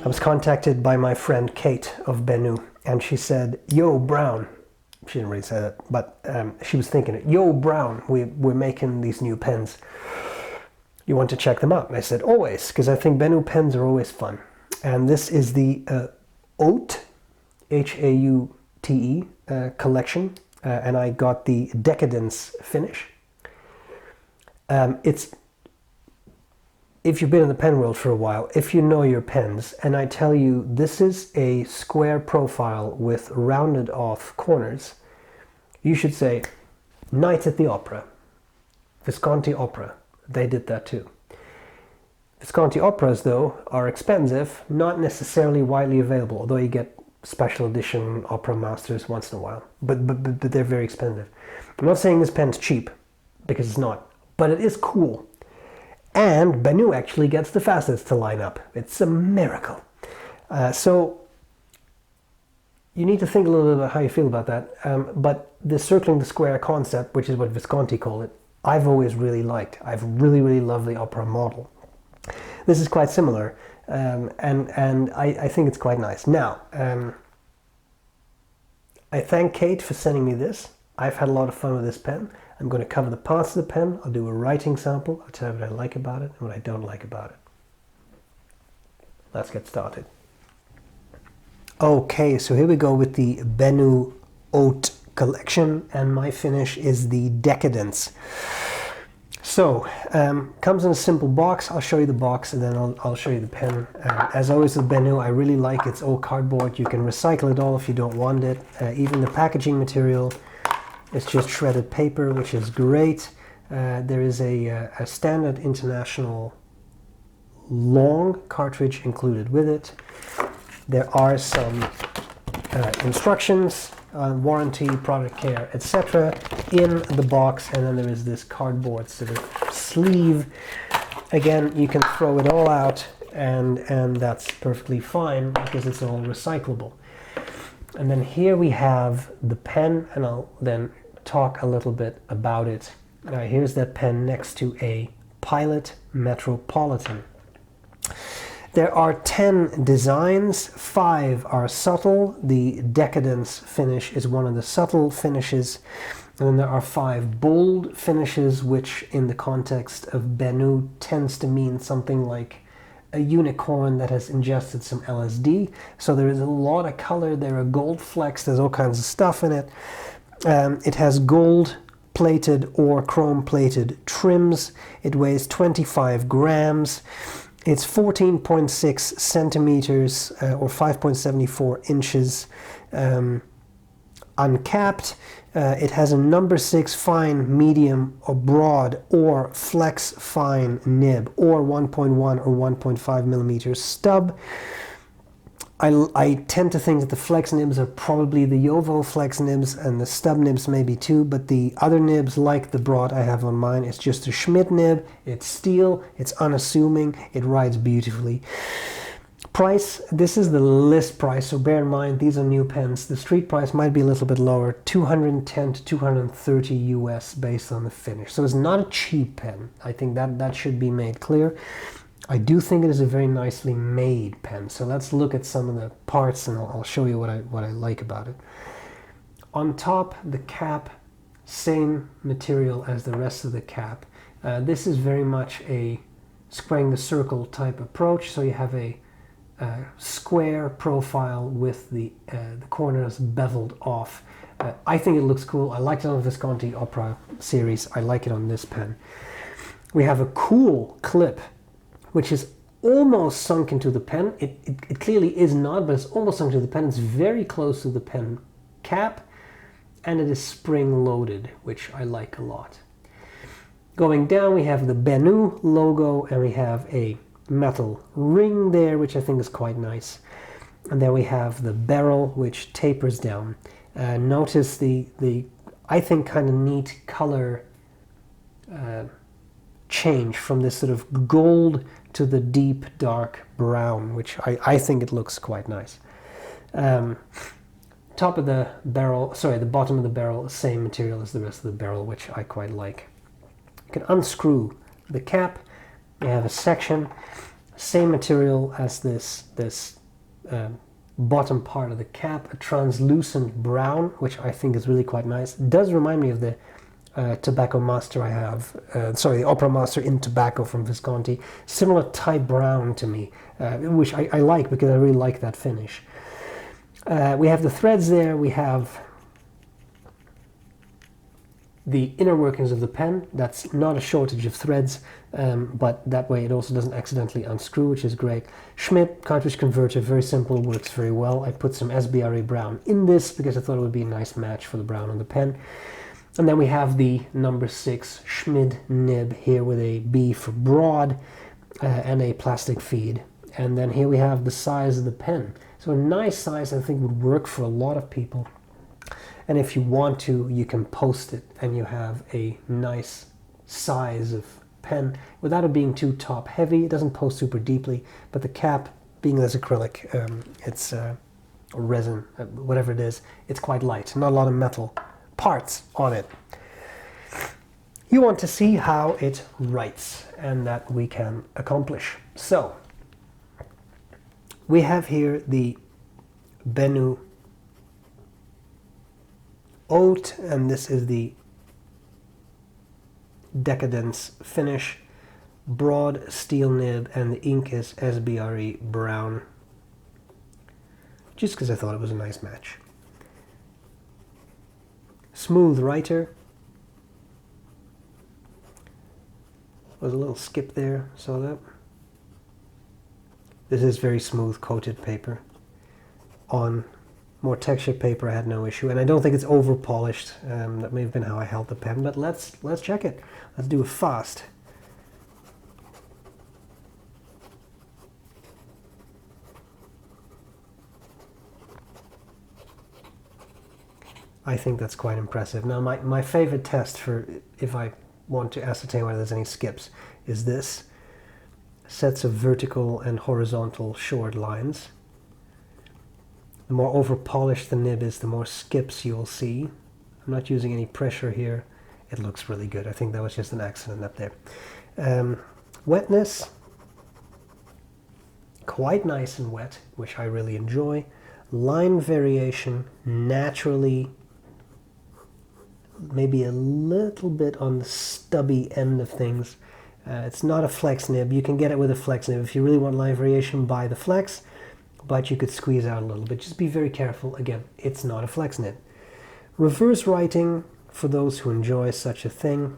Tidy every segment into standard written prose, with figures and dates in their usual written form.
I was contacted by my friend Kate of BENU, and she said, "Yo, Brown." She didn't really say that, but she was thinking it. "Yo, Brown, we're making these new pens. You want to check them out?" And I said, "Always," because I think BENU pens are always fun. And this is the Haute, Haute, collection, and I got the Decadence finish. If you've been in the pen world for a while, if you know your pens, and I tell you this is a square profile with rounded off corners, you should say, Night at the Opera, Visconti Opera, they did that too. Visconti Operas, though, are expensive, not necessarily widely available, although you get special edition Opera Masters once in a while, but they're very expensive. I'm not saying this pen's cheap, because it's not, but it is cool. And BENU actually gets the facets to line up. It's a miracle. So you need to think a little bit about how you feel about that. But the circling the square concept, which is what Visconti call it, I've always really liked. I've really loved the Opera model. This is quite similar, and I think it's quite nice. Now, I thank Kate for sending me this. I've had a lot of fun with this pen. I'm going to cover the parts of the pen. I'll do a writing sample. I'll tell you what I like about it and what I don't like about it. Let's get started. Okay, so here we go with the BENU Haute collection, and my finish is the Decadence. So, comes in a simple box. I'll show you the box and then I'll show you the pen. As always with BENU, I really like its old cardboard. You can recycle it all if you don't want it. Even the packaging material, it's just shredded paper, which is great. There is a standard international long cartridge included with it. There are some instructions, warranty, product care, etc. in the box, and then there is this cardboard sort of sleeve. Again, you can throw it all out, and that's perfectly fine because it's all recyclable. And then here we have the pen, and I'll then talk a little bit about it. Here's that pen next to a Pilot Metropolitan. There are 10 designs, 5 are subtle. The Decadence finish is one of the subtle finishes. And then there are 5 bold finishes, which in the context of BENU tends to mean something like a unicorn that has ingested some LSD. So there is a lot of color. There are gold flecks. There's all kinds of stuff in it. It has gold-plated or chrome-plated trims. It weighs 25 grams. It's 14.6 centimeters or 5.74 inches uncapped. It has a number 6 fine, medium, or broad, or flex fine nib, or 1.1 or 1.5 millimeters stub. I tend to think that the flex nibs are probably the Jovo flex nibs, and the stub nibs maybe too, but the other nibs, like the broad I have on mine, it's just a Schmidt nib. It's steel, it's unassuming, it rides beautifully. Price, this is the list price, so bear in mind these are new pens. The street price might be a little bit lower, 210 to 230 US based on the finish. So it's not a cheap pen. I think that should be made clear. I do think it is a very nicely made pen. So let's look at some of the parts, and I'll show you what I like about it. On top, the cap, same material as the rest of the cap. This is very much a squaring the circle type approach. So you have a square profile with the corners beveled off. I think it looks cool. I liked it on the Visconti Opera series. I like it on this pen. We have a cool clip, which is almost sunk into the pen. It clearly is not, but it's almost sunk to the pen. It's very close to the pen cap, and it is spring-loaded, which I like a lot. Going down, we have the BENU logo, and we have a metal ring there, which I think is quite nice. And then we have the barrel, which tapers down. Notice the I think, kind of neat color change from this sort of gold to the deep dark brown, which I think it looks quite nice. Top of the barrel, sorry, the bottom of the barrel, same material as the rest of the barrel, which I quite like. You can unscrew the cap. You have a section, Same material as this bottom part of the cap, a translucent brown, which I think is really quite nice. It does remind me of the Tobacco Master I have, sorry, the Opera Master in tobacco from Visconti. Similar type brown to me, which I like because I really like that finish. We have the threads there, we have the inner workings of the pen. That's not a shortage of threads, but that way it also doesn't accidentally unscrew, which is great. Schmidt cartridge converter, very simple, works very well. I put some S.B.R.E. brown in this because I thought it would be a nice match for the brown on the pen. And then we have the number 6 Schmid nib here with a B for broad and a plastic feed. And then here we have the size of the pen. So a nice size I think would work for a lot of people. And if you want to, you can post it and you have a nice size of pen without it being too top heavy. It doesn't post super deeply, but the cap, being this acrylic, it's resin, whatever it is, it's quite light. Not a lot of metal parts on it. You want to see how it writes, and that we can accomplish. So, we have here the BENU Haute, and this is the Decadence finish, broad steel nib, and the ink is S.B.R.E. brown, just because I thought it was a nice match. Smooth writer. Was a little skip there, saw that? This is very smooth coated paper. On more textured paper I had no issue, and I don't think it's over polished. That may have been how I held the pen, but let's check it. Let's do it fast. I think that's quite impressive. Now my favorite test for if I want to ascertain whether there's any skips is this. Sets of vertical and horizontal short lines. The more over polished the nib is, the more skips you'll see. I'm not using any pressure here. It looks really good. I think that was just an accident up there. Wetness, quite nice and wet, which I really enjoy. Line variation, naturally, maybe a little bit on the stubby end of things. It's not a flex nib. You can get it with a flex nib. If you really want line variation, buy the flex, but you could squeeze out a little bit. Just be very careful. Again, it's not a flex nib. Reverse writing, for those who enjoy such a thing,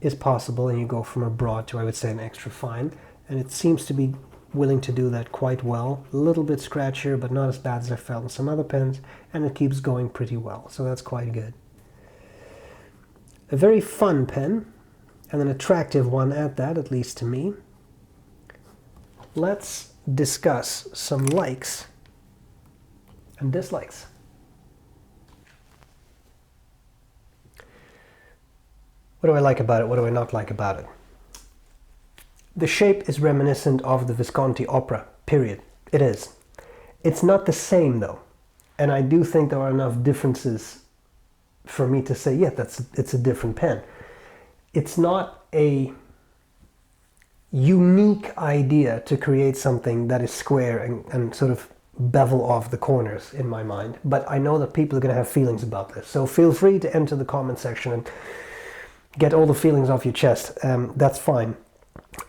is possible, and you go from a broad to, I would say, an extra fine, and it seems to be willing to do that quite well. A little bit scratchier, but not as bad as I felt in some other pens, and it keeps going pretty well, so that's quite good. A very fun pen, and an attractive one at that, at least to me. Let's discuss some likes and dislikes. What do I like about it? What do I not like about it? The shape is reminiscent of the Visconti Opera, period. It is. It's not the same though, and I do think there are enough differences for me to say, yeah, it's a different pen. It's not a unique idea to create something that is square and sort of bevel off the corners in my mind, but I know that people are going to have feelings about this, so feel free to enter the comment section and get all the feelings off your chest. That's fine.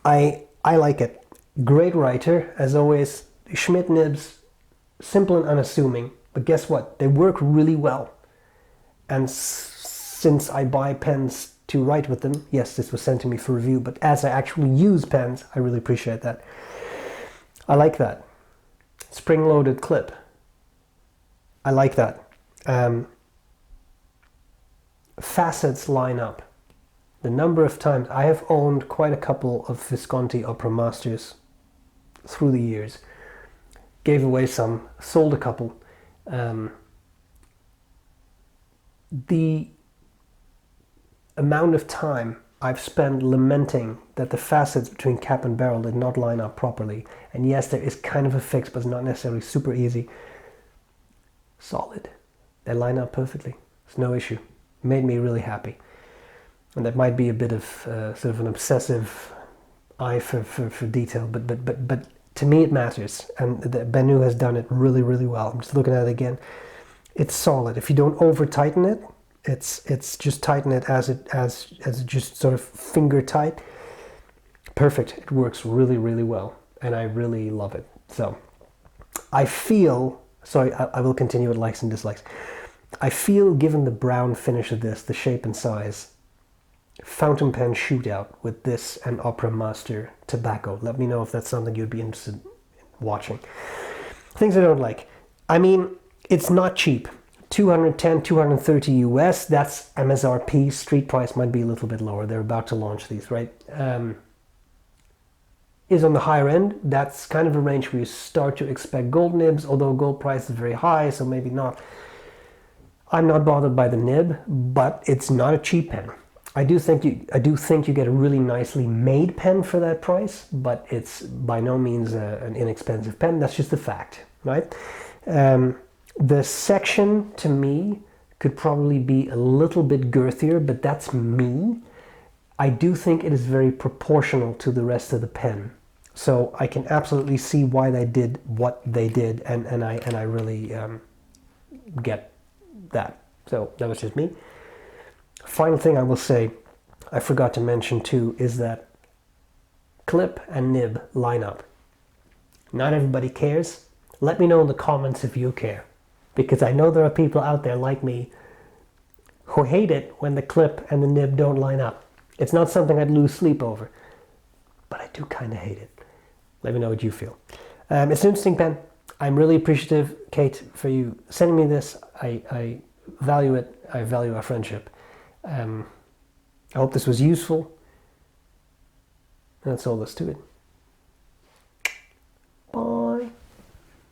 I like it. Great writer, as always. Schmidt nibs, simple and unassuming, but guess what? They work really well. And since I buy pens to write with them, yes, this was sent to me for review, but as I actually use pens, I really appreciate that. I like that. Spring-loaded clip. I like that. Facets line up. The number of times I have owned quite a couple of Visconti Opera Masters through the years, gave away some, sold a couple. The amount of time I've spent lamenting that the facets between cap and barrel did not line up properly, and yes, there is kind of a fix, but it's not necessarily super easy. Solid. They line up perfectly. It's no issue. Made me really happy. And that might be a bit of sort of an obsessive eye for detail, but to me it matters, and the BENU has done it really, really well. I'm just looking at it again. It's solid. If you don't over tighten it, it's just tighten it as just sort of finger tight. Perfect. It works really, really well, and I really love it. So I feel, sorry, I will continue with likes and dislikes. I feel, given the brown finish of this, the shape and size, fountain pen shootout with this and Opera Master Tobacco. Let me know if that's something you'd be interested in watching. Things I don't like. I mean, it's not cheap. 210, 230 US, that's MSRP. Street price might be a little bit lower. They're about to launch these, right? Is on the higher end. That's kind of a range where you start to expect gold nibs, although gold price is very high, so maybe not. I'm not bothered by the nib, but it's not a cheap pen. I do think you get a really nicely made pen for that price, but it's by no means an inexpensive pen. That's just a fact, right? The section, to me, could probably be a little bit girthier, but that's me. I do think it is very proportional to the rest of the pen. So I can absolutely see why they did what they did, and I really get that. So that was just me. Final thing I will say, I forgot to mention too, is that clip and nib line up. Not everybody cares. Let me know in the comments if you care, because I know there are people out there like me who hate it when the clip and the nib don't line up. It's not something I'd lose sleep over, but I do kind of hate it. Let me know what you feel. It's an interesting pen. I'm really appreciative, Kate, for you sending me this. I value it. I value our friendship. I hope this was useful. That's all there's to it.